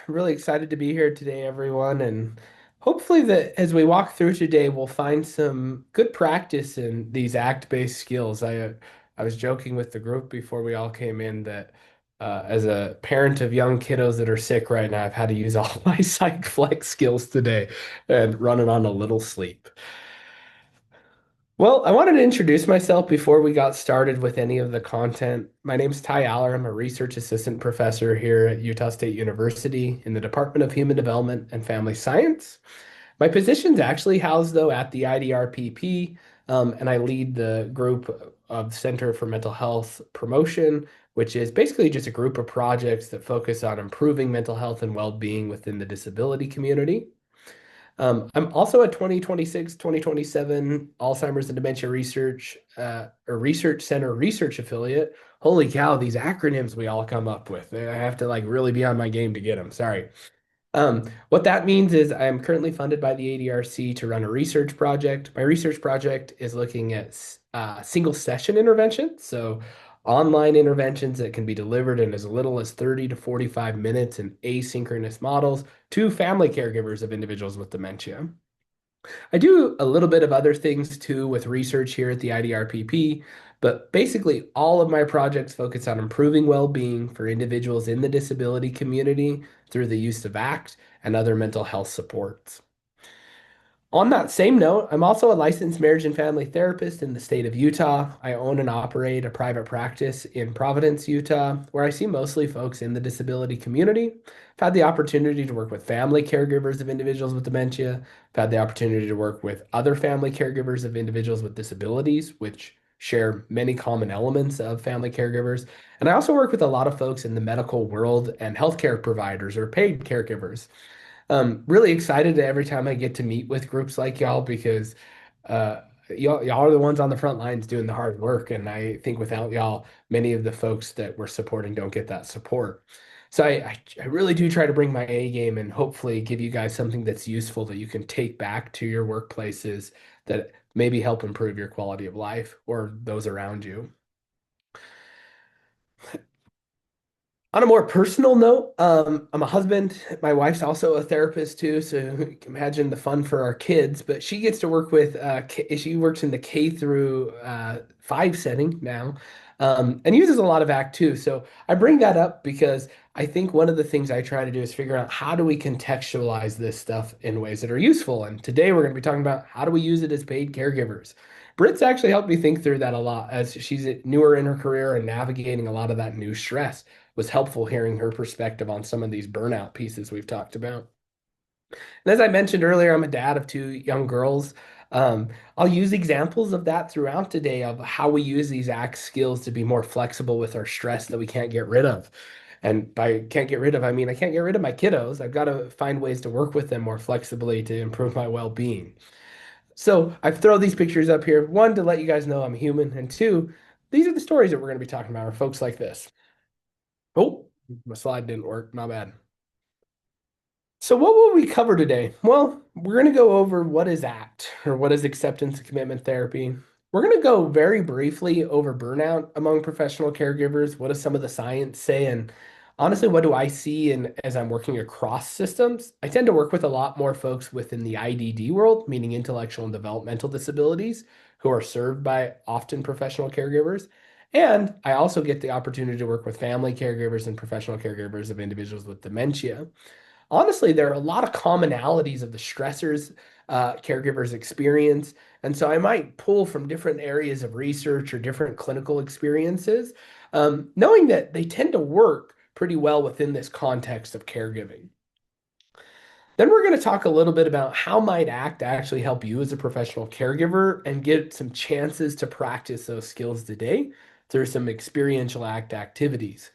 I'm really excited to be here today, everyone, and hopefully that as we walk through today, we'll find some good practice in these act-based skills. I was joking with the group before we all came in that as a parent of young kiddos that are sick right now, I've had to use all my psych flex skills today and running on a little sleep. Well, I wanted to introduce myself before we got started with any of the content. My name's Ty Aller. I'm a research assistant professor here at Utah State University in the Department of Human Development and Family Science. My position's actually housed, though, at the IDRPP, and I lead the group of Center for Mental Health Promotion, which is basically just a group of projects that focus on improving mental health and well-being within the disability community. I'm also a 2026, 2027 Alzheimer's and Dementia Research or Research Center research affiliate. Holy cow, these acronyms we all come up with. I have to like really be on my game to get them. Sorry. What that means is I am currently funded by the ADRC to run a research project. My research project is looking at single session interventions, so online interventions that can be delivered in as little as 30 to 45 minutes in asynchronous models to family caregivers of individuals with dementia. I do a little bit of other things too with research here at the IDRPP, but basically all of my projects focus on improving well-being for individuals in the disability community through the use of ACT and other mental health supports. On that same note, I'm also a licensed marriage and family therapist in the state of Utah. I own and operate a private practice in Providence, Utah, where I see mostly folks in the disability community. I've had the opportunity to work with family caregivers of individuals with dementia. I've had the opportunity to work with other family caregivers of individuals with disabilities, which share many common elements of family caregivers. And I also work with a lot of folks in the medical world and healthcare providers or paid caregivers. Really excited every time I get to meet with groups like y'all because y'all are the ones on the front lines doing the hard work. And I think without y'all, many of the folks that we're supporting don't get that support. So I really do try to bring my A game and hopefully give you guys something that's useful that you can take back to your workplaces that maybe help improve your quality of life or those around you. On a more personal note, I'm a husband. My wife's also a therapist too, so you can imagine the fun for our kids. But she gets to work with, she works in the K through 5 setting now, and uses a lot of ACT too. So I bring that up because I think one of the things I try to do is figure out how do we contextualize this stuff in ways that are useful. And today we're going to be talking about how do we use it as paid caregivers. Britt's actually helped me think through that a lot as she's newer in her career and navigating a lot of that new stress was helpful hearing her perspective on some of these burnout pieces we've talked about. And as I mentioned earlier, I'm a dad of two young girls. I'll use examples of that throughout today of how we use these ACT skills to be more flexible with our stress that we can't get rid of. And by can't get rid of, I mean I can't get rid of my kiddos. I've got to find ways to work with them more flexibly to improve my well-being. So I've thrown these pictures up here, one, to let you guys know I'm human, and two, these are the stories that we're going to be talking about, are folks like this. Oh, my slide didn't work. My bad. So what will we cover today? Well, we're going to go over what is ACT or what is acceptance and commitment therapy. We're going to go very briefly over burnout among professional caregivers. What does some of the science say? And honestly, what do I see in as I'm working across systems? I tend to work with a lot more folks within the IDD world, meaning intellectual and developmental disabilities, who are served by often professional caregivers. And I also get the opportunity to work with family caregivers and professional caregivers of individuals with dementia. Honestly, there are a lot of commonalities of the stressors caregivers experience. And so I might pull from different areas of research or different clinical experiences, knowing that they tend to work pretty well within this context of caregiving. Then we're going to talk a little bit about how might ACT actually help you as a professional caregiver and get some chances to practice those skills today through some experiential ACT activities.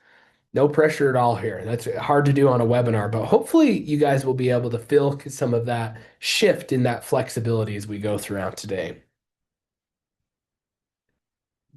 No pressure at all here. That's hard to do on a webinar, but hopefully you guys will be able to feel some of that shift in that flexibility as we go throughout today.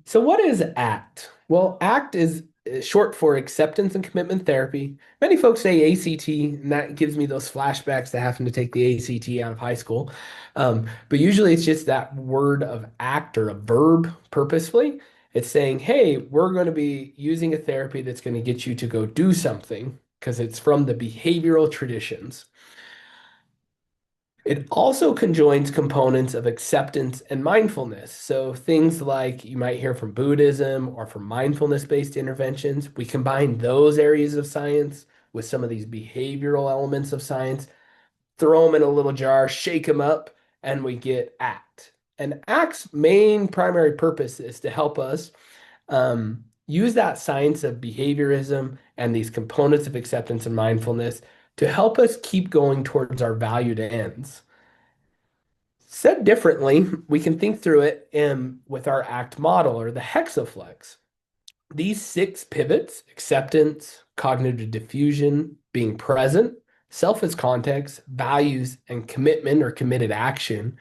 So what is ACT? Well, ACT is short for acceptance and commitment therapy. Many folks say ACT, and that gives me those flashbacks to having to take the ACT out of high school. But usually it's just that word of act or a verb purposefully. It's saying, hey, we're going to be using a therapy that's going to get you to go do something because it's from the behavioral traditions. It also conjoins components of acceptance and mindfulness. So things like you might hear from Buddhism or from mindfulness-based interventions, we combine those areas of science with some of these behavioral elements of science, throw them in a little jar, shake them up, and we get ACT. And ACT's main primary purpose is to help us use that science of behaviorism and these components of acceptance and mindfulness to help us keep going towards our valued ends. Said differently, we can think through it with our ACT model or the hexaflex. These six pivots, acceptance, cognitive diffusion, being present, self as context, values, and commitment or committed action,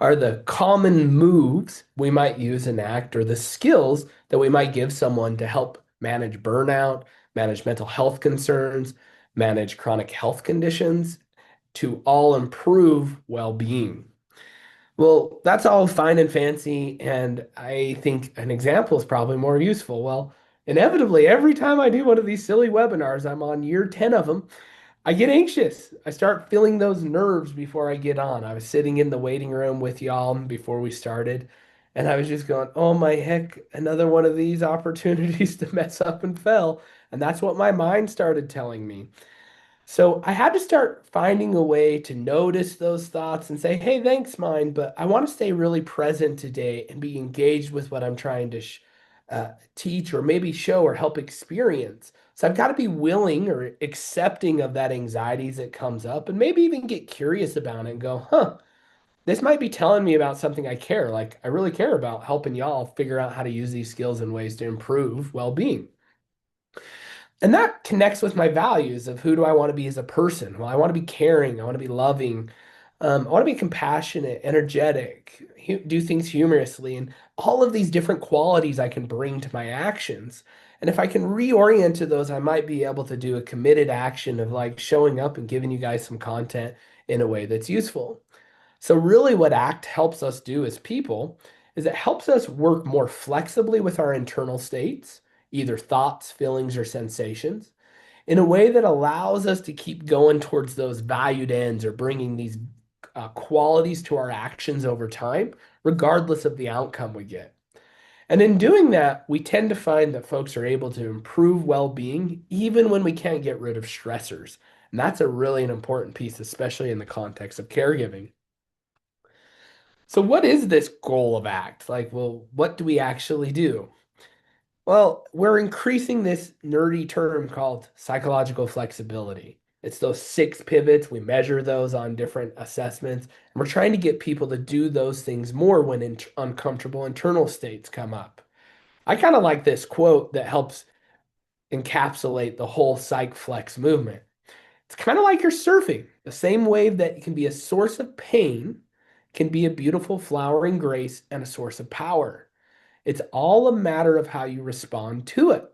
are the common moves we might use in ACT or the skills that we might give someone to help manage burnout, manage mental health concerns, manage chronic health conditions, to all improve well being. Well, that's all fine and fancy, and I think an example is probably more useful. Well, inevitably, every time I do one of these silly webinars, I'm on year 10 of them, I get anxious. I start feeling those nerves before I get on. I was sitting in the waiting room with y'all before we started, and I was just going, oh my heck, another one of these opportunities to mess up and fail. And that's what my mind started telling me. So I had to start finding a way to notice those thoughts and say, hey, thanks, mind, but I want to stay really present today and be engaged with what I'm trying to teach or maybe show or help experience. So I've got to be willing or accepting of that anxiety as it comes up and maybe even get curious about it and go, huh, this might be telling me about something I care. Like I really care about helping y'all figure out how to use these skills in ways to improve well-being. And that connects with my values of who do I want to be as a person? Well, I want to be caring. I want to be loving. I want to be compassionate, energetic, do things humorously, and all of these different qualities I can bring to my actions. And if I can reorient to those, I might be able to do a committed action of like showing up and giving you guys some content in a way that's useful. So, really, what ACT helps us do as people is it helps us work more flexibly with our internal states, either thoughts, feelings, or sensations, in a way that allows us to keep going towards those valued ends or bringing these qualities to our actions over time, regardless of the outcome we get. And in doing that, we tend to find that folks are able to improve well being even when we can't get rid of stressors. And that's a really an important piece, especially in the context of caregiving. So, what is this goal of ACT? Like, well, what do we actually do? Well, we're increasing this nerdy term called psychological flexibility. It's those six pivots. We measure those on different assessments. And we're trying to get people to do those things more when uncomfortable internal states come up. I kind of like this quote that helps encapsulate the whole psych flex movement. It's kind of like you're surfing. The same wave that can be a source of pain can be a beautiful flowering grace and a source of power. It's all a matter of how you respond to it.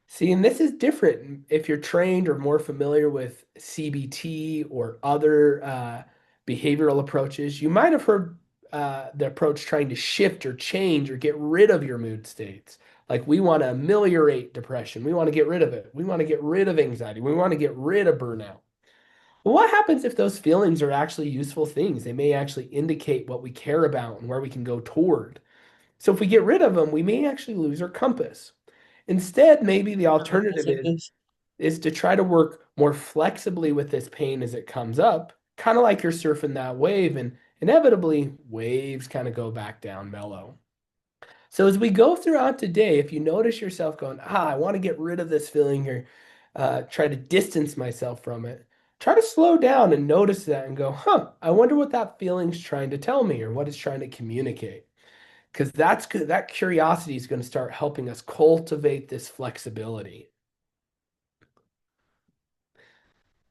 See, and this is different if you're trained or more familiar with CBT or other behavioral approaches. You might have heard the approach trying to shift or change or get rid of your mood states. Like we want to ameliorate depression. We want to get rid of it. We want to get rid of anxiety. We want to get rid of burnout. Well, what happens if those feelings are actually useful things? They may actually indicate what we care about and where we can go toward. So if we get rid of them, we may actually lose our compass. Instead, maybe the alternative is to try to work more flexibly with this pain as it comes up, kind of like you're surfing that wave, and inevitably waves kind of go back down mellow. So as we go throughout today, if you notice yourself going, I want to get rid of this feeling or try to distance myself from it, try to slow down and notice that and go, I wonder what that feeling's trying to tell me or what it's trying to communicate. Because that's good. That curiosity is going to start helping us cultivate this flexibility.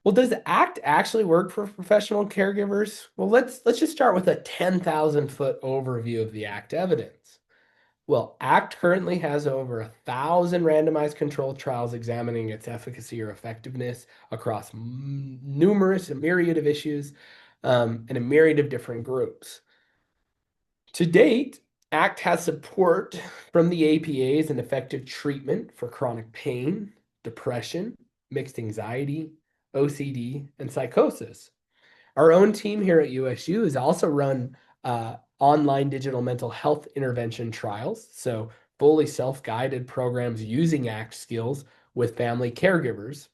Well, does ACT actually work for professional caregivers? Well, let's just start with a 10,000-foot overview of the ACT evidence. Well, ACT currently has over 1,000 randomized controlled trials examining its efficacy or effectiveness across numerous, a myriad of issues, and a myriad of different groups. To date, ACT has support from the APA as an effective treatment for chronic pain, depression, mixed anxiety, OCD, and psychosis. Our own team here at USU has also run online digital mental health intervention trials, so fully self-guided programs using ACT skills with family caregivers.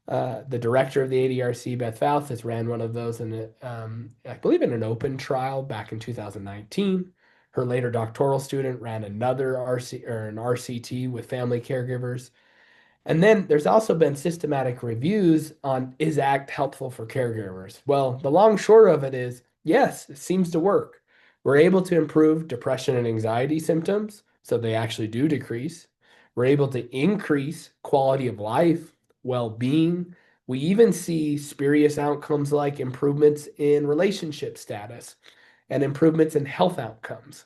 The director of the ADRC, Beth Faust, has ran one of those I believe, in an open trial back in 2019. Her later doctoral student ran another RC or an RCT with family caregivers. And then there's also been systematic reviews on is ACT helpful for caregivers? Well, the long short of it is yes, it seems to work. We're able to improve depression and anxiety symptoms, so they actually do decrease. We're able to increase quality of life, well-being. We even see spurious outcomes like improvements in relationship status and improvements in health outcomes.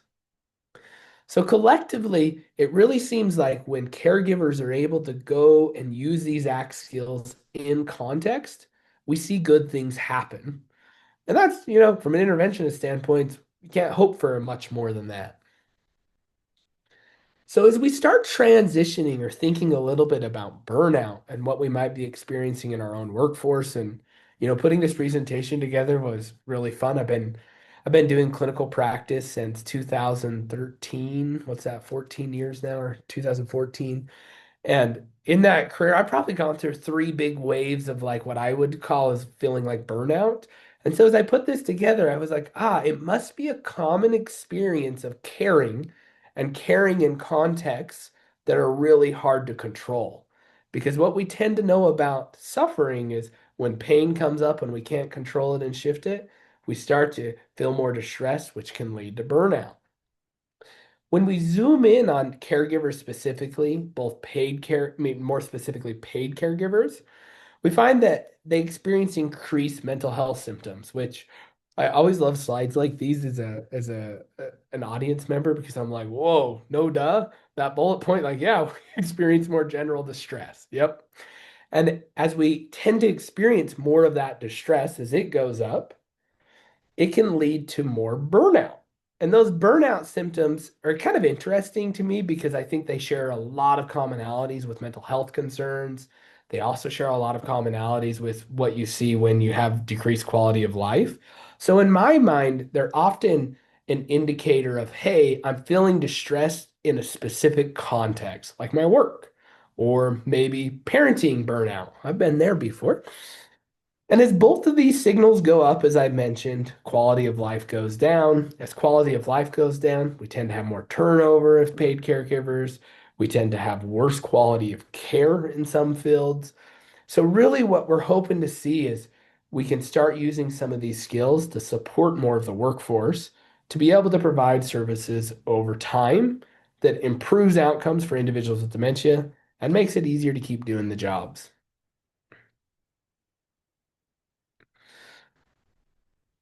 So collectively, it really seems like when caregivers are able to go and use these ACT skills in context, we see good things happen. And that's, from an interventionist standpoint, you can't hope for much more than that. So as we start transitioning or thinking a little bit about burnout and what we might be experiencing in our own workforce and putting this presentation together was really fun. I've been doing clinical practice since 2013. What's that? 14 years now, or 2014. And in that career, I've probably gone through three big waves of like what I would call as feeling like burnout. And so as I put this together, I was like, it must be a common experience of caring and caring in contexts that are really hard to control. Because what we tend to know about suffering is when pain comes up and we can't control it and shift it, we start to feel more distress, which can lead to burnout. When we zoom in on caregivers specifically, both paid care, I mean, more specifically paid caregivers, we find that they experience increased mental health symptoms, which I always love slides like these an audience member because I'm like, whoa, no duh. That bullet point, like, yeah, we experience more general distress. Yep. And as we tend to experience more of that distress as it goes up, it can lead to more burnout. And those burnout symptoms are kind of interesting to me because I think they share a lot of commonalities with mental health concerns. They also share a lot of commonalities with what you see when you have decreased quality of life. So, in my mind, they're often an indicator of, hey, I'm feeling distressed in a specific context, like my work, or maybe parenting burnout. I've been there before. And as both of these signals go up, as I mentioned, quality of life goes down. As quality of life goes down, we tend to have more turnover of paid caregivers. We tend to have worse quality of care in some fields. So, really, what we're hoping to see is we can start using some of these skills to support more of the workforce to be able to provide services over time that improves outcomes for individuals with dementia and makes it easier to keep doing the jobs.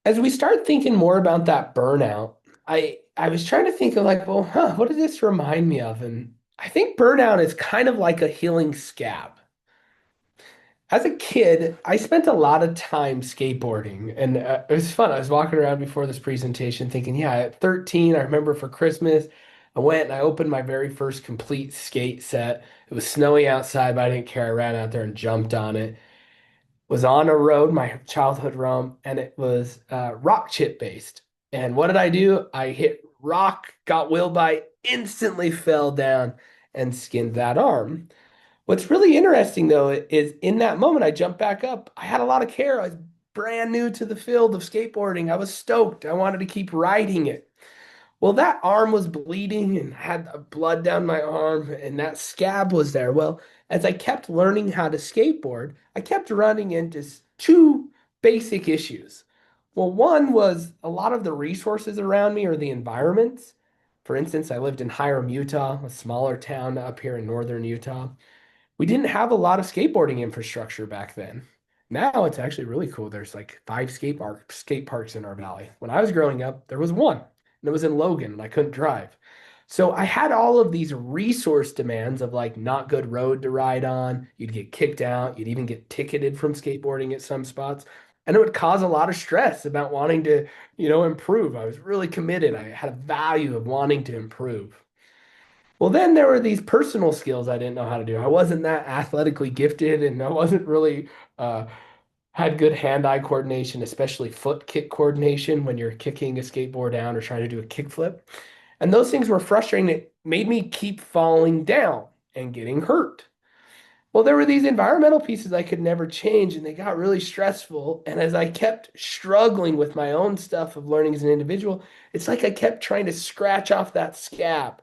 As we start thinking more about that burnout, I was trying to think of like, well, what does this remind me of? And I think burnout is kind of like a healing scab. As a kid, I spent a lot of time skateboarding, and it was fun. I was walking around before this presentation thinking, yeah, at 13, I remember for Christmas, I went and I opened my very first complete skate set. It was snowy outside, but I didn't care. I ran out there and jumped on it. Was on a road, my childhood roam, and it was rock chip based. And what did I do? I hit rock, got wheel bite, instantly fell down and skinned that arm. What's really interesting though is in that moment I jumped back up. I had a lot of care. I was brand new to the field of skateboarding. I was stoked. I wanted to keep riding it. Well, that arm was bleeding and had blood down my arm, and that scab was there. Well, as I kept learning how to skateboard, I kept running into two basic issues. Well, one was a lot of the resources around me or the environments. For instance, I lived in Hiram, Utah, a smaller town up here in northern Utah. We didn't have a lot of skateboarding infrastructure back then. Now it's actually really cool. There's like five skate parks in our valley. When I was growing up, there was one, and it was in Logan, and I couldn't drive. So I had all of these resource demands of like not good road to ride on. You'd get kicked out. You'd even get ticketed from skateboarding at some spots. And it would cause a lot of stress about wanting to, improve. I was really committed. I had a value of wanting to improve. Well, then there were these personal skills I didn't know how to do. I wasn't that athletically gifted, and I wasn't really uh, had good hand-eye coordination, especially foot kick coordination when you're kicking a skateboard down or trying to do a kickflip. And those things were frustrating. It made me keep falling down and getting hurt. Well, there were these environmental pieces I could never change, and they got really stressful. And as I kept struggling with my own stuff of learning as an individual, it's like I kept trying to scratch off that scab.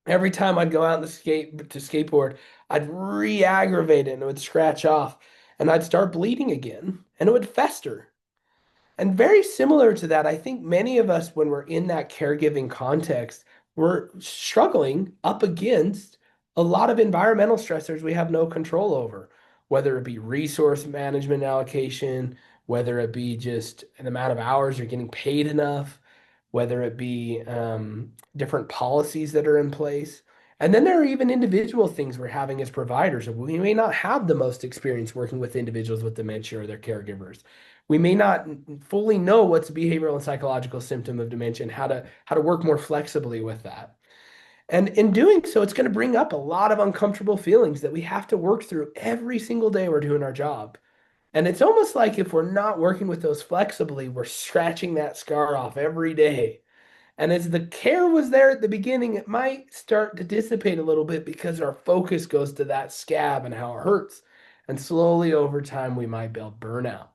Every time I'd go out in the skate to skateboard, I'd re-aggravate it and it would scratch off, and I'd start bleeding again, and it would fester. And very similar to that, I think many of us, when we're in that caregiving context, we're struggling up against a lot of environmental stressors we have no control over, whether it be resource management allocation, whether it be just an amount of hours you're getting paid enough, whether it be different policies that are in place. And then there are even individual things we're having as providers. We may not have the most experience working with individuals with dementia or their caregivers. We may not fully know what's a behavioral and psychological symptom of dementia and how to work more flexibly with that. And in doing so, it's going to bring up a lot of uncomfortable feelings that we have to work through every single day we're doing our job. And it's almost like if we're not working with those flexibly, we're scratching that scar off every day. And as the care was there at the beginning, it might start to dissipate a little bit because our focus goes to that scab and how it hurts. And slowly over time, we might build burnout.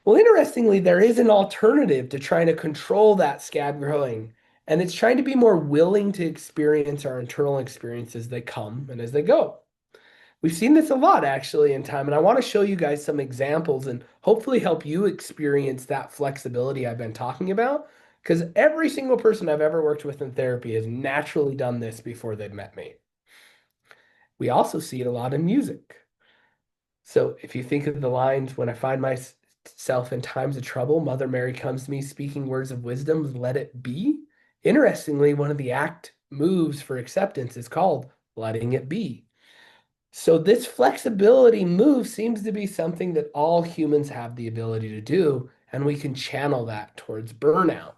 Well, interestingly, there is an alternative to trying to control that scab growing, and it's trying to be more willing to experience our internal experiences as they come and as they go. We've seen this a lot actually in time, and I want to show you guys some examples and hopefully help you experience that flexibility I've been talking about. Because every single person I've ever worked with in therapy has naturally done this before they've met me. We also see it a lot in music. So if you think of the lines, when I find myself in times of trouble, Mother Mary comes to me speaking words of wisdom, let it be. Interestingly, one of the act moves for acceptance is called letting it be. So this flexibility move seems to be something that all humans have the ability to do, and we can channel that towards burnout.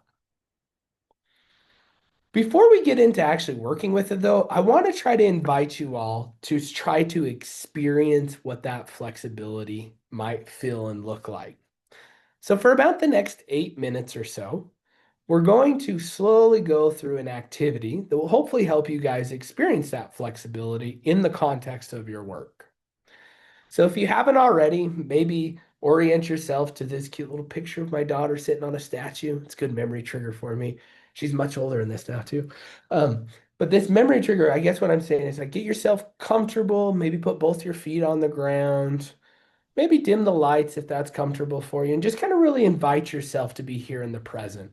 Before we get into actually working with it, though, I want to try to invite you all to try to experience what that flexibility might feel and look like. So, for about the next 8 minutes or so, we're going to slowly go through an activity that will hopefully help you guys experience that flexibility in the context of your work. So if you haven't already, maybe orient yourself to this cute little picture of my daughter sitting on a statue. It's a good memory trigger for me. She's much older in this now too. Um, but this memory trigger, I guess what I'm saying is like get yourself comfortable, maybe put both your feet on the ground, maybe dim the lights if that's comfortable for you, and just kind of really invite yourself to be here in the present.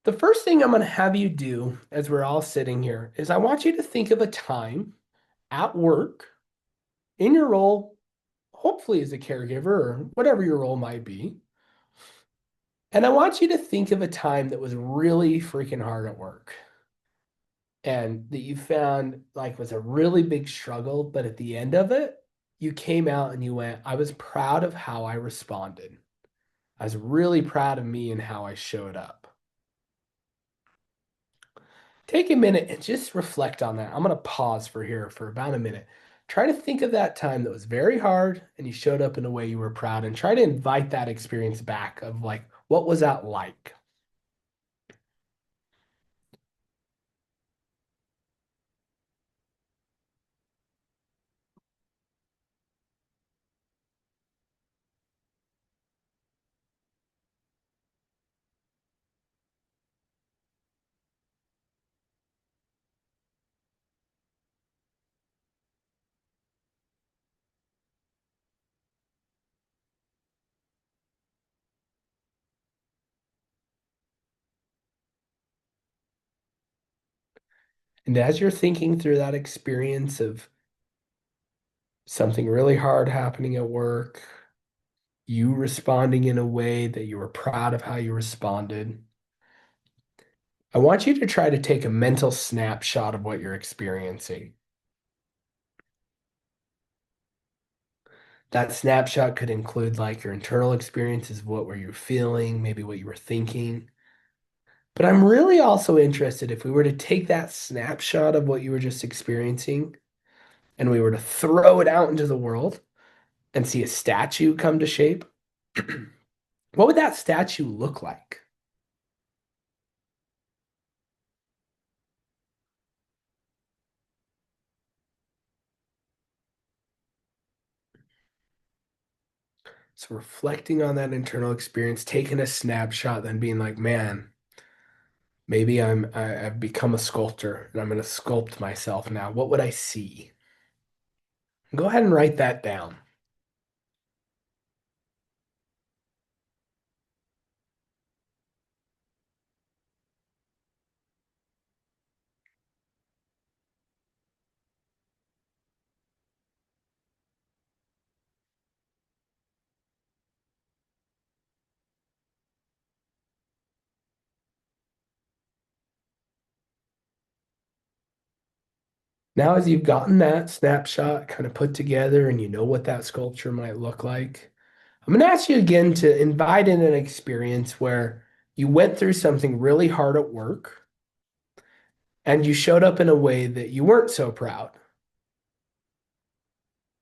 The first thing I'm going to have you do as we're all sitting here is I want you to think of a time at work in your role, hopefully as a caregiver or whatever your role might be. And I want you to think of a time that was really freaking hard at work and that you found like was a really big struggle, but at the end of it, you came out and you went, I was proud of how I responded. I was really proud of me and how I showed up. Take a minute and just reflect on that. I'm going to pause for here for about a minute. Try to think of that time that was very hard and you showed up in a way you were proud and try to invite that experience back of like, what was that like? And as you're thinking through that experience of something really hard happening at work, you responding in a way that you were proud of how you responded, I want you to try to take a mental snapshot of what you're experiencing. That snapshot could include like your internal experiences, what were you feeling, maybe what you were thinking. But I'm really also interested if we were to take that snapshot of what you were just experiencing and we were to throw it out into the world and see a statue come to shape, what would that statue look like? So reflecting on that internal experience, taking a snapshot, then being like, man, maybe I've become a sculptor and I'm going to sculpt myself now. What would I see? Go ahead and write that down. Now, as you've gotten that snapshot kind of put together and you know what that sculpture might look like, I'm going to ask you again to invite in an experience where you went through something really hard at work and you showed up in a way that you weren't so proud.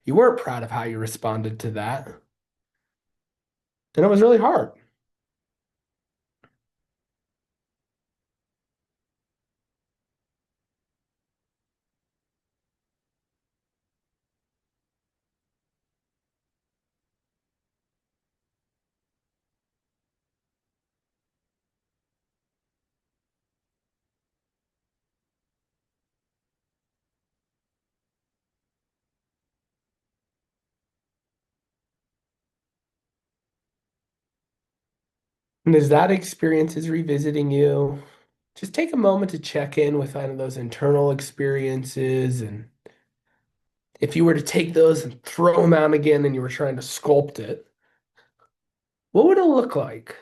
You weren't proud of how you responded to that. And it was really hard. And as that experience is revisiting you, just take a moment to check in with kind of those internal experiences. And if you were to take those and throw them out again and you were trying to sculpt it, what would it look like?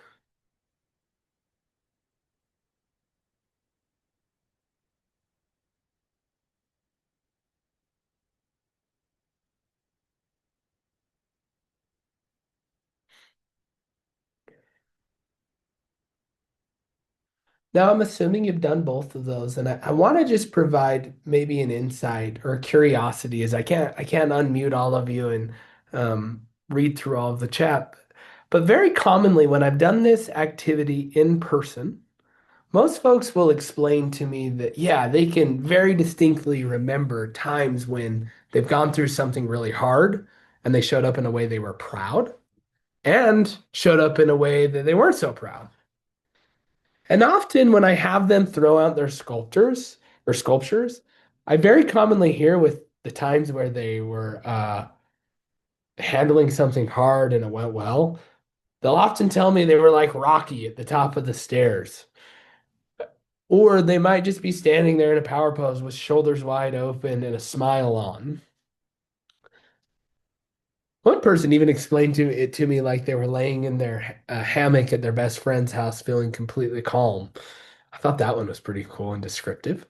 Now, I'm assuming you've done both of those, and I want to just provide maybe an insight or a curiosity, as I can't unmute all of you and read through all of the chat. But very commonly, when I've done this activity in person, most folks will explain to me that, yeah, they can very distinctly remember times when they've gone through something really hard and they showed up in a way they were proud and showed up in a way that they weren't so proud. And often when I have them throw out their sculptures, I very commonly hear with the times where they were handling something hard and it went well, they'll often tell me they were like Rocky at the top of the stairs. Or they might just be standing there in a power pose with shoulders wide open and a smile on. One person even explained it to me like they were laying in their hammock at their best friend's house, feeling completely calm. I thought that one was pretty cool and descriptive.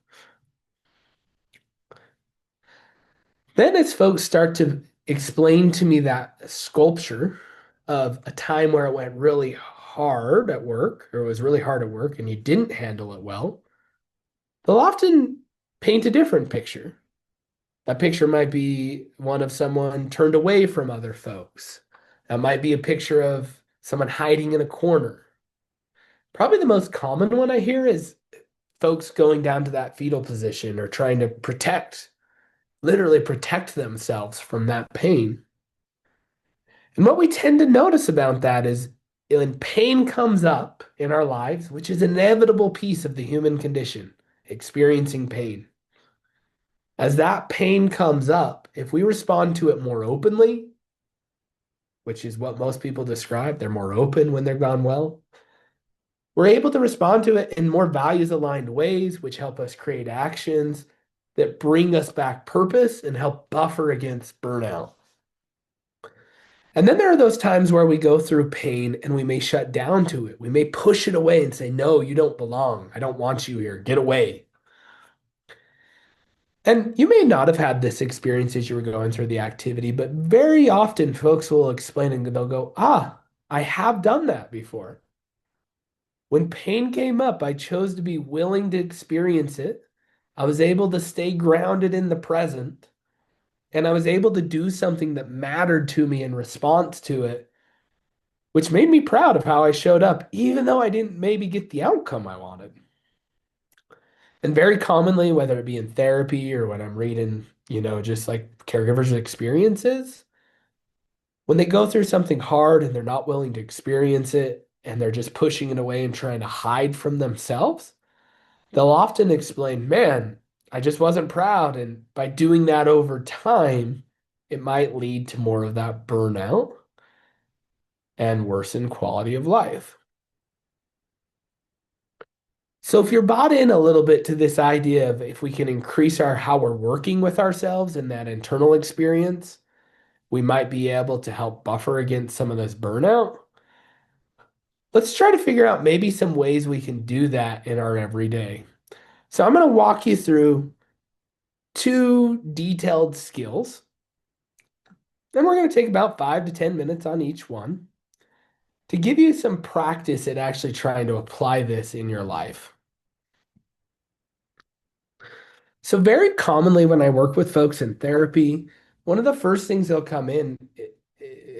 Then, as folks start to explain to me that sculpture of a time where it went really hard at work, or it was really hard at work and you didn't handle it well, they'll often paint a different picture. That picture might be one of someone turned away from other folks. That might be a picture of someone hiding in a corner. Probably the most common one I hear is folks going down to that fetal position or trying to literally protect themselves from that pain. And what we tend to notice about that is when pain comes up in our lives, which is an inevitable piece of the human condition, experiencing pain. As that pain comes up, if we respond to it more openly, which is what most people describe, they're more open when they're gone well, we're able to respond to it in more values aligned ways, which help us create actions that bring us back purpose and help buffer against burnout. And then there are those times where we go through pain and we may shut down to it. We may push it away and say, no, you don't belong. I don't want you here. Get away. And you may not have had this experience as you were going through the activity, but very often folks will explain and they'll go, I have done that before. When pain came up, I chose to be willing to experience it. I was able to stay grounded in the present, and I was able to do something that mattered to me in response to it, which made me proud of how I showed up, even though I didn't maybe get the outcome I wanted. And very commonly, whether it be in therapy or when I'm reading, just like caregivers' experiences, when they go through something hard and they're not willing to experience it and they're just pushing it away and trying to hide from themselves, they'll often explain, man, I just wasn't proud. And by doing that over time, it might lead to more of that burnout and worsen quality of life. So if you're bought in a little bit to this idea of if we can increase our how we're working with ourselves and that internal experience, we might be able to help buffer against some of this burnout. Let's try to figure out maybe some ways we can do that in our everyday. So I'm going to walk you through two detailed skills. Then we're going to take about 5 to 10 minutes on each one to give you some practice at actually trying to apply this in your life. So, very commonly, when I work with folks in therapy, one of the first things they'll come in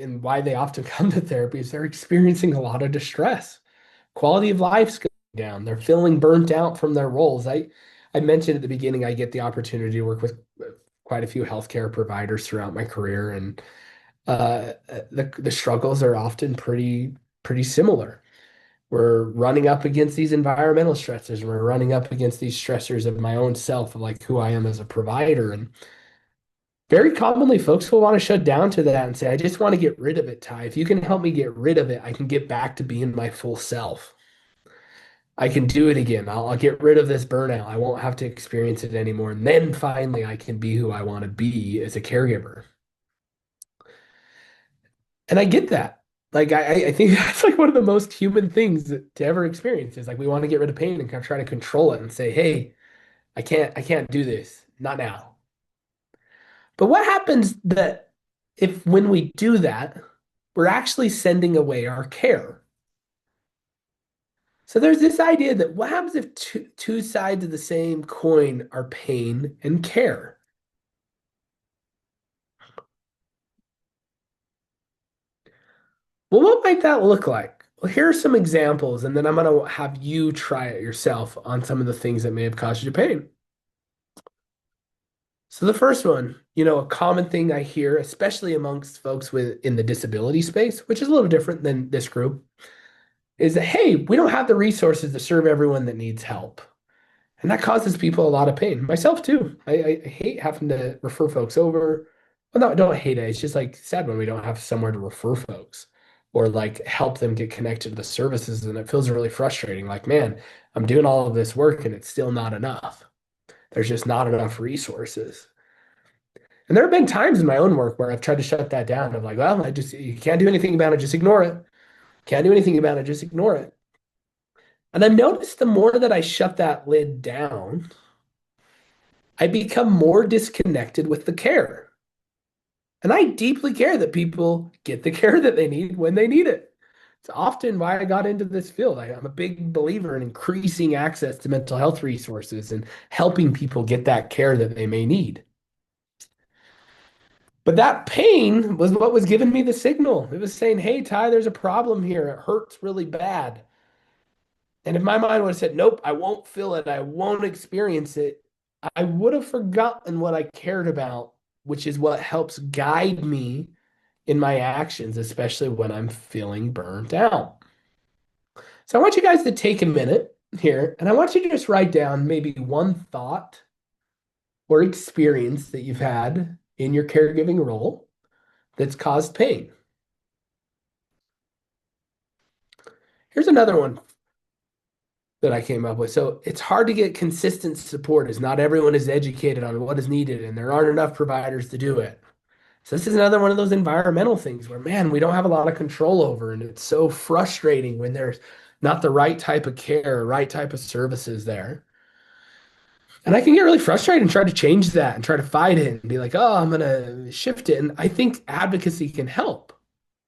and why they often come to therapy is they're experiencing a lot of distress. Quality of life's going down. They're feeling burnt out from their roles. I mentioned at the beginning, I get the opportunity to work with quite a few healthcare providers throughout my career, and the struggles are often pretty similar. We're running up against these environmental stressors. We're running up against these stressors of my own self, of like who I am as a provider. And very commonly, folks will want to shut down to that and say, I just want to get rid of it, Ty. If you can help me get rid of it, I can get back to being my full self. I can do it again. I'll get rid of this burnout. I won't have to experience it anymore. And then finally, I can be who I want to be as a caregiver. And I get that. Like I think that's like one of the most human things to ever experience is like we want to get rid of pain and kind of try to control it and say, hey, I can't do this. Not now. But what happens that if when we do that, we're actually sending away our care? So there's this idea that what happens if two sides of the same coin are pain and care? Well, what might that look like? Well, here are some examples, and then I'm going to have you try it yourself on some of the things that may have caused you pain. So the first one, a common thing I hear, especially amongst folks in the disability space, which is a little different than this group, is that, hey, we don't have the resources to serve everyone that needs help. And that causes people a lot of pain. Myself too. I hate having to refer folks over. Well, no, I don't hate it. It's just like sad when we don't have somewhere to refer folks or like help them get connected to the services. And it feels really frustrating. Like, man, I'm doing all of this work and it's still not enough. There's just not enough resources. And there have been times in my own work where I've tried to shut that down. I'm like, well, you can't do anything about it. Just ignore it. Can't do anything about it. Just ignore it. And I've noticed the more that I shut that lid down, I become more disconnected with the care. And I deeply care that people get the care that they need when they need it. It's often why I got into this field. I'm a big believer in increasing access to mental health resources and helping people get that care that they may need. But that pain was what was giving me the signal. It was saying, hey, Ty, there's a problem here. It hurts really bad. And if my mind would have said, nope, I won't feel it, I won't experience it, I would have forgotten what I cared about, which is what helps guide me in my actions, especially when I'm feeling burnt out. So I want you guys to take a minute here, and I want you to just write down maybe one thought or experience that you've had in your caregiving role that's caused pain. Here's another one that I came up with. So it's hard to get consistent support as not everyone is educated on what is needed and there aren't enough providers to do it. So this is another one of those environmental things where, man, we don't have a lot of control over, and it's so frustrating when there's not the right type of care, right type of services there. And I can get really frustrated and try to change that and try to fight it and be like, oh, I'm going to shift it. And I think advocacy can help.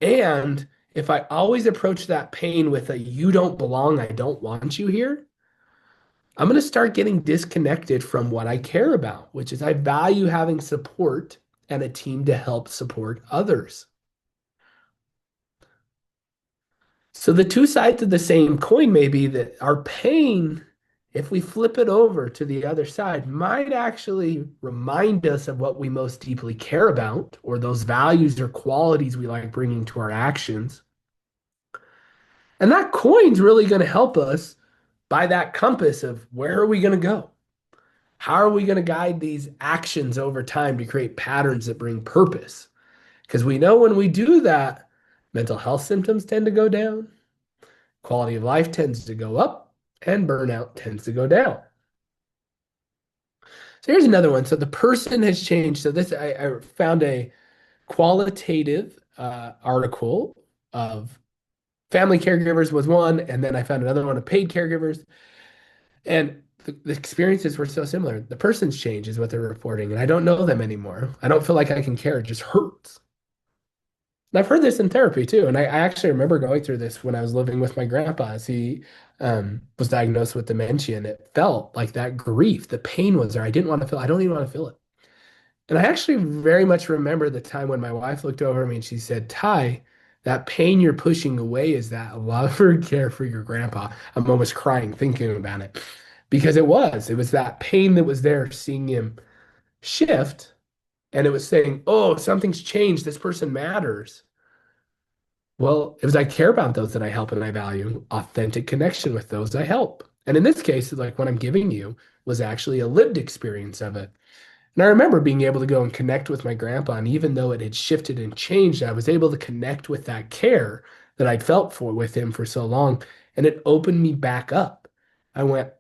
And If I always approach that pain with a you don't belong, I don't want you here, I'm going to start getting disconnected from what I care about, which is I value having support and a team to help support others. So the two sides of the same coin may be that our pain, if we flip it over to the other side, might actually remind us of what we most deeply care about, or those values or qualities we like bringing to our actions. And that coin's really going to help us by that compass of where are we going to go? How are we going to guide these actions over time to create patterns that bring purpose? Because we know when we do that, mental health symptoms tend to go down, quality of life tends to go up, and burnout tends to go down. So here's another one. So the person has changed. So this, I found a qualitative article of family caregivers was one, and then I found another one of paid caregivers. And the experiences were so similar. The person's change is what they're reporting, and I don't know them anymore. I don't feel like I can care. It just hurts. And I've heard this in therapy too. And I actually remember going through this when I was living with my grandpa as he was diagnosed with dementia. And it felt like that grief, the pain was there. I didn't want to feel, I don't even want to feel it. And I actually very much remember the time when my wife looked over at me and she said, Ty, that pain you're pushing away is that love or care for your grandpa. I'm almost crying thinking about it because it was that pain that was there, seeing him shift. And it was saying, oh, something's changed. This person matters. Well, it was I care about those that I help and I value authentic connection with those I help. And in this case, like what I'm giving you was actually a lived experience of it. And I remember being able to go and connect with my grandpa. And even though it had shifted and changed, I was able to connect with that care that I'd felt for with him for so long. And it opened me back up. I went,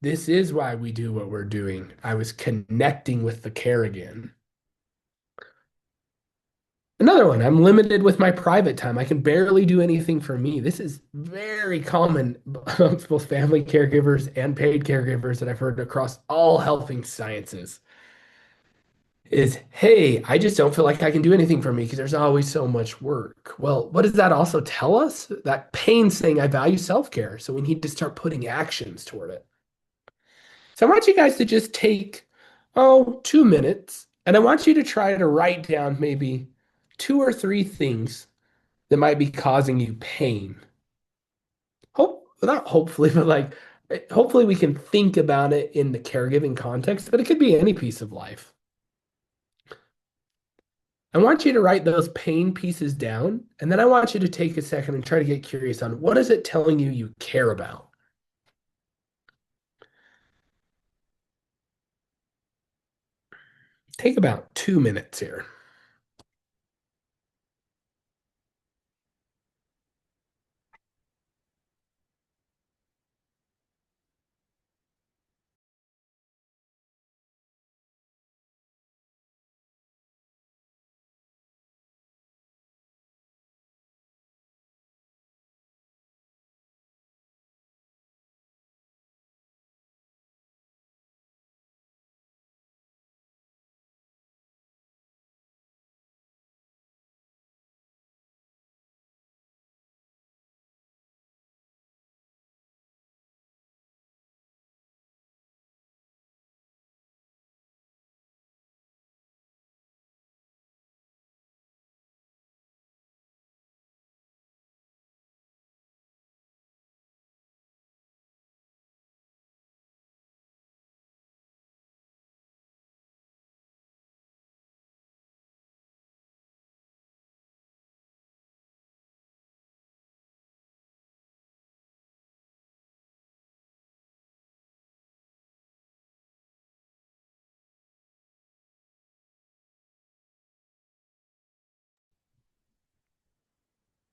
this is why we do what we're doing. I was connecting with the care again. Another one, I'm limited with my private time. I can barely do anything for me. This is very common amongst both family caregivers and paid caregivers that I've heard across all helping sciences is, hey, I just don't feel like I can do anything for me because there's always so much work. Well, what does that also tell us? That pain saying I value self-care. So we need to start putting actions toward it. So I want you guys to just take, 2 minutes, and I want you to try to write down maybe two or three things that might be causing you pain. Not hopefully, but like hopefully we can think about it in the caregiving context, but it could be any piece of life. I want you to write those pain pieces down, and then I want you to take a second and try to get curious on what is it telling you you care about. Take about 2 minutes here.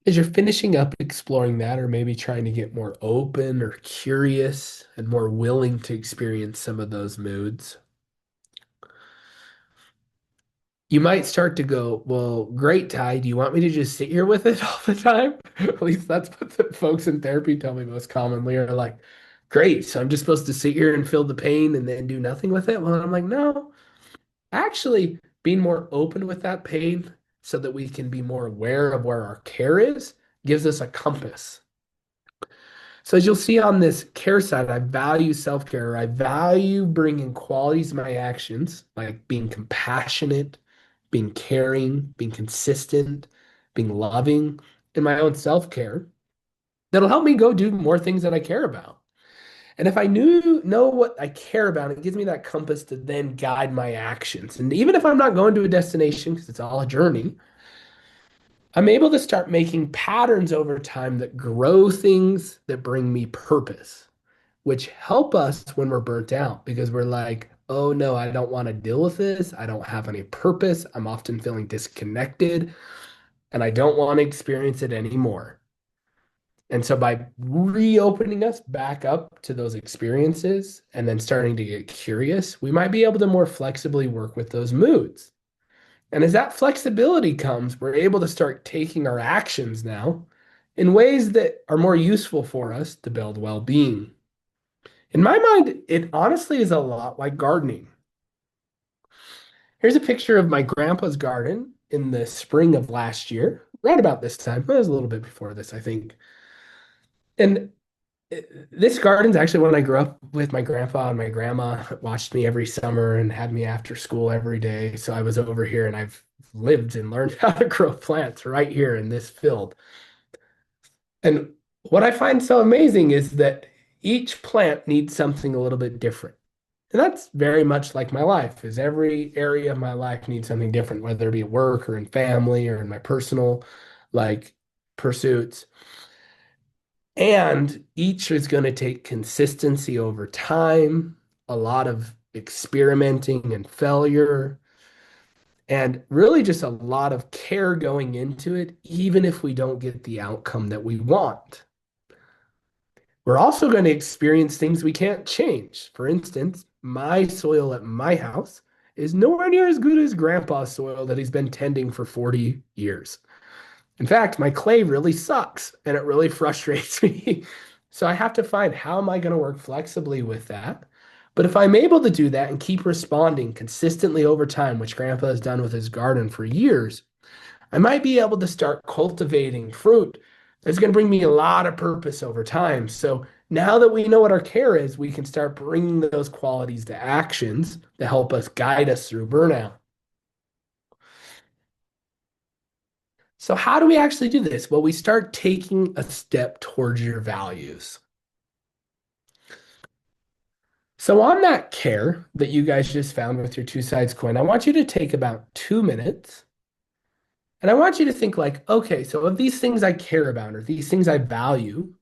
As you're finishing up exploring that, or maybe trying to get more open or curious and more willing to experience some of those moods, you might start to go, well, great, Ty. Do you want me to just sit here with it all the time? At least that's what the folks in therapy tell me most commonly are like, great. So I'm just supposed to sit here and feel the pain and then do nothing with it? Well, I'm like, no, actually being more open with that pain so that we can be more aware of where our care is gives us a compass. So as you'll see on this care side, I value self-care. I value bringing qualities to my actions, like being compassionate, being caring, being consistent, being loving in my own self-care. That'll help me go do more things that I care about. And if I know what I care about, it gives me that compass to then guide my actions. And even if I'm not going to a destination, because it's all a journey, I'm able to start making patterns over time that grow things that bring me purpose, which help us when we're burnt out because we're like, oh no, I don't want to deal with this. I don't have any purpose. I'm often feeling disconnected and I don't want to experience it anymore. And so by reopening us back up to those experiences and then starting to get curious, we might be able to more flexibly work with those moods. And as that flexibility comes, we're able to start taking our actions now in ways that are more useful for us to build well-being. In my mind, it honestly is a lot like gardening. Here's a picture of my grandpa's garden in the spring of last year, right about this time. It was a little bit before this, I think. And this garden's actually when I grew up with my grandpa and my grandma watched me every summer and had me after school every day. So I was over here and I've lived and learned how to grow plants right here in this field. And what I find so amazing is that each plant needs something a little bit different. And that's very much like my life, is every area of my life needs something different, whether it be at work or in family or in my personal like pursuits. And each is going to take consistency over time, a lot of experimenting and failure, and really just a lot of care going into it, even if we don't get the outcome that we want. We're also going to experience things we can't change. For instance, my soil at my house is nowhere near as good as grandpa's soil that he's been tending for 40 years. In fact, my clay really sucks and it really frustrates me. So I have to find how am I going to work flexibly with that? But if I'm able to do that and keep responding consistently over time, which Grandpa has done with his garden for years, I might be able to start cultivating fruit that's going to bring me a lot of purpose over time. So now that we know what our care is, we can start bringing those qualities to actions to help us guide us through burnout. So, how do we actually do this? Well, we start taking a step towards your values. So, on that care that you guys just found with your two sides coin, I want you to take about 2 minutes and I want you to think, like, okay, so of these things I care about or these things I value,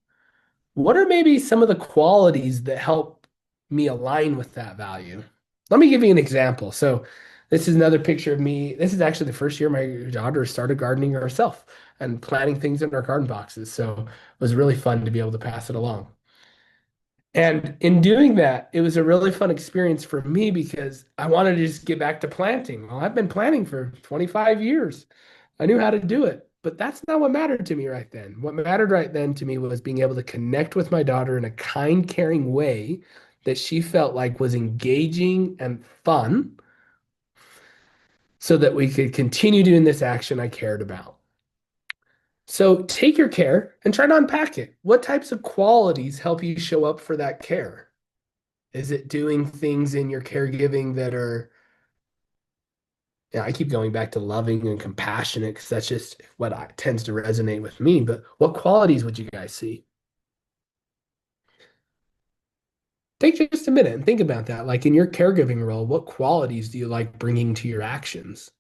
what are maybe some of the qualities that help me align with that value? Let me give you an example. So, this is another picture of me. This is actually the first year my daughter started gardening herself and planting things in our garden boxes. So, it was really fun to be able to pass it along. And in doing that, it was a really fun experience for me because I wanted to just get back to planting. Well, I've been planting for 25 years. I knew how to do it, but that's not what mattered to me right then. What mattered right then to me was being able to connect with my daughter in a kind, caring way that she felt like was engaging and fun so that we could continue doing this action I cared about. So take your care and try to unpack it. What types of qualities help you show up for that care? Is it doing things in your caregiving that are, yeah, I keep going back to loving and compassionate because that's just what tends to resonate with me. But what qualities would you guys see? Take just a minute and think about that. Like in your caregiving role, what qualities do you like bringing to your actions?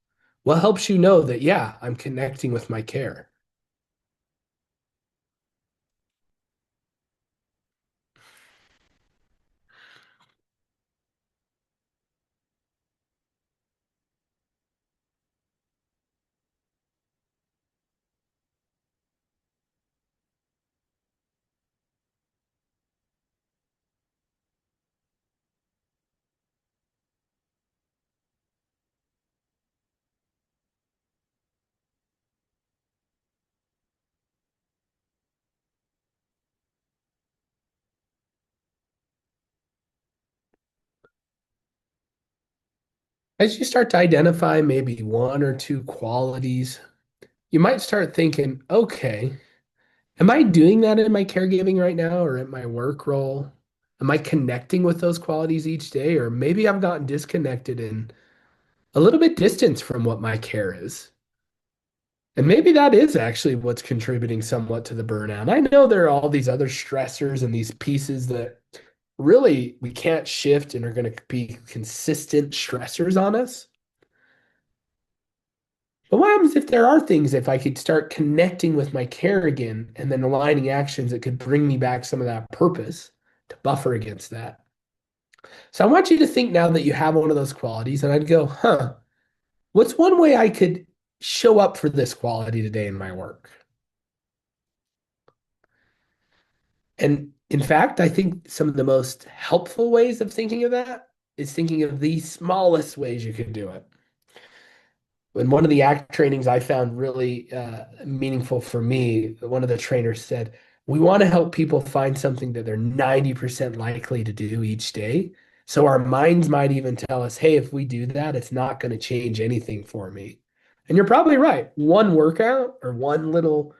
What helps you know that, yeah, I'm connecting with my care? As you start to identify maybe one or two qualities, you might start thinking, okay, Am I doing that in my caregiving right now or in my work role? Am I connecting with those qualities each day? Or maybe I've gotten disconnected and a little bit distance from what my care is. And maybe that is actually what's contributing somewhat to the burnout. I know there are all these other stressors and these pieces that really we can't shift and are going to be consistent stressors on us. But what happens if there are things, if I could start connecting with my care again and then aligning actions that could bring me back some of that purpose to buffer against that? So I want you to think now that you have one of those qualities, and I'd go, huh, what's one way I could show up for this quality today in my work? And in fact, I think some of the most helpful ways of thinking of that is thinking of the smallest ways you can do it. In one of the act trainings I found really meaningful for me, one of the trainers said, we want to help people find something that they're 90% likely to do each day. So our minds might even tell us, hey, if we do that, it's not going to change anything for me. And you're probably right. One workout or one little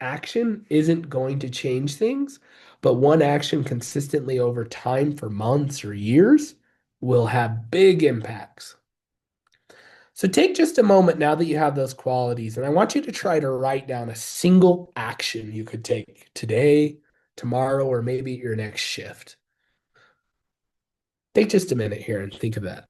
action isn't going to change things, but one action consistently over time for months or years will have big impacts. So take just a moment now that you have those qualities, and I want you to try to write down a single action you could take today, tomorrow, or maybe your next shift. Take just a minute here and think of that.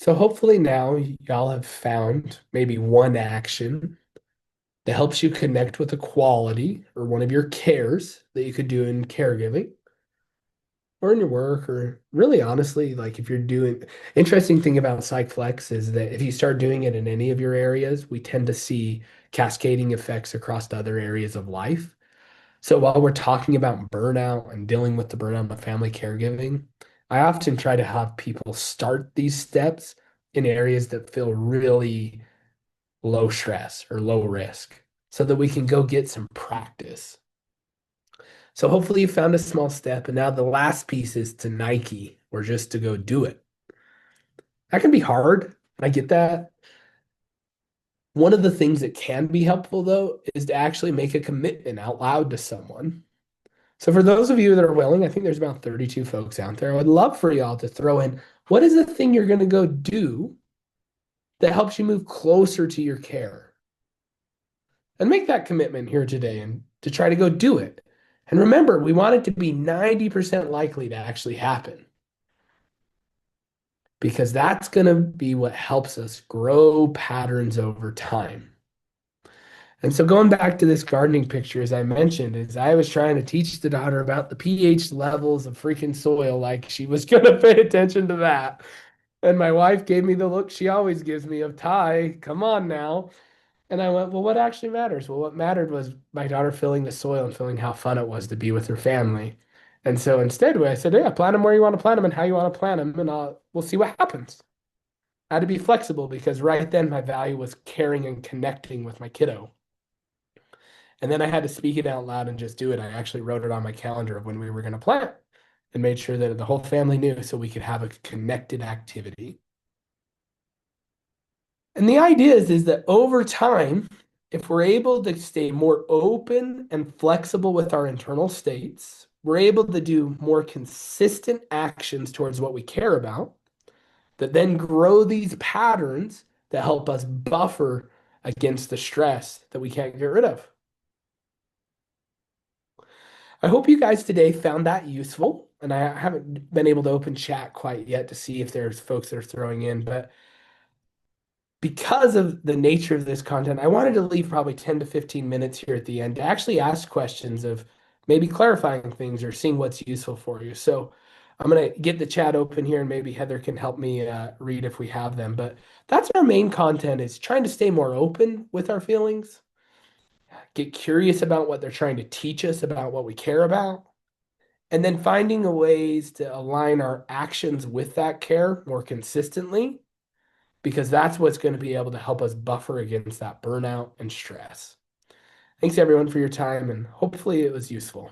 So hopefully now y'all have found maybe one action that helps you connect with a quality or one of your cares that you could do in caregiving or in your work, or really honestly, like if you're doing, interesting thing about PsychFlex is that if you start doing it in any of your areas, we tend to see cascading effects across the other areas of life. So while we're talking about burnout and dealing with the burnout of family caregiving, I often try to have people start these steps in areas that feel really low stress or low risk so that we can go get some practice. So hopefully you found a small step. And now the last piece is to Nike or just to go do it. That can be hard. I get that. One of the things that can be helpful, though, is to actually make a commitment out loud to someone. So for those of you that are willing, I think there's about 32 folks out there. I would love for y'all to throw in what is the thing you're going to go do that helps you move closer to your care? And make that commitment here today and to try to go do it. And remember, we want it to be 90% likely to actually happen because that's going to be what helps us grow patterns over time. And so going back to this gardening picture, as I mentioned, is I was trying to teach the daughter about the pH levels of freaking soil, like she was going to pay attention to that. And my wife gave me the look she always gives me of Ty, come on now. And I went, well, what actually matters? Well, what mattered was my daughter feeling the soil and feeling how fun it was to be with her family. And so instead, I said, yeah, plant them where you want to plant them and how you want to plant them, and we'll see what happens. I had to be flexible because right then my value was caring and connecting with my kiddo. And then I had to speak it out loud and just do it. I actually wrote it on my calendar of when we were going to plant and made sure that the whole family knew so we could have a connected activity. And the idea is that over time, if we're able to stay more open and flexible with our internal states, we're able to do more consistent actions towards what we care about that then grow these patterns that help us buffer against the stress that we can't get rid of. I hope you guys today found that useful. And I haven't been able to open chat quite yet to see if there's folks that are throwing in, but because of the nature of this content, I wanted to leave probably 10 to 15 minutes here at the end to actually ask questions of maybe clarifying things or seeing what's useful for you. So I'm going to get the chat open here and maybe Heather can help me read if we have them. But that's our main content is trying to stay more open with our feelings, get curious about what they're trying to teach us about what we care about, and then finding ways to align our actions with that care more consistently because that's what's going to be able to help us buffer against that burnout and stress. Thanks everyone for your time, and hopefully it was useful.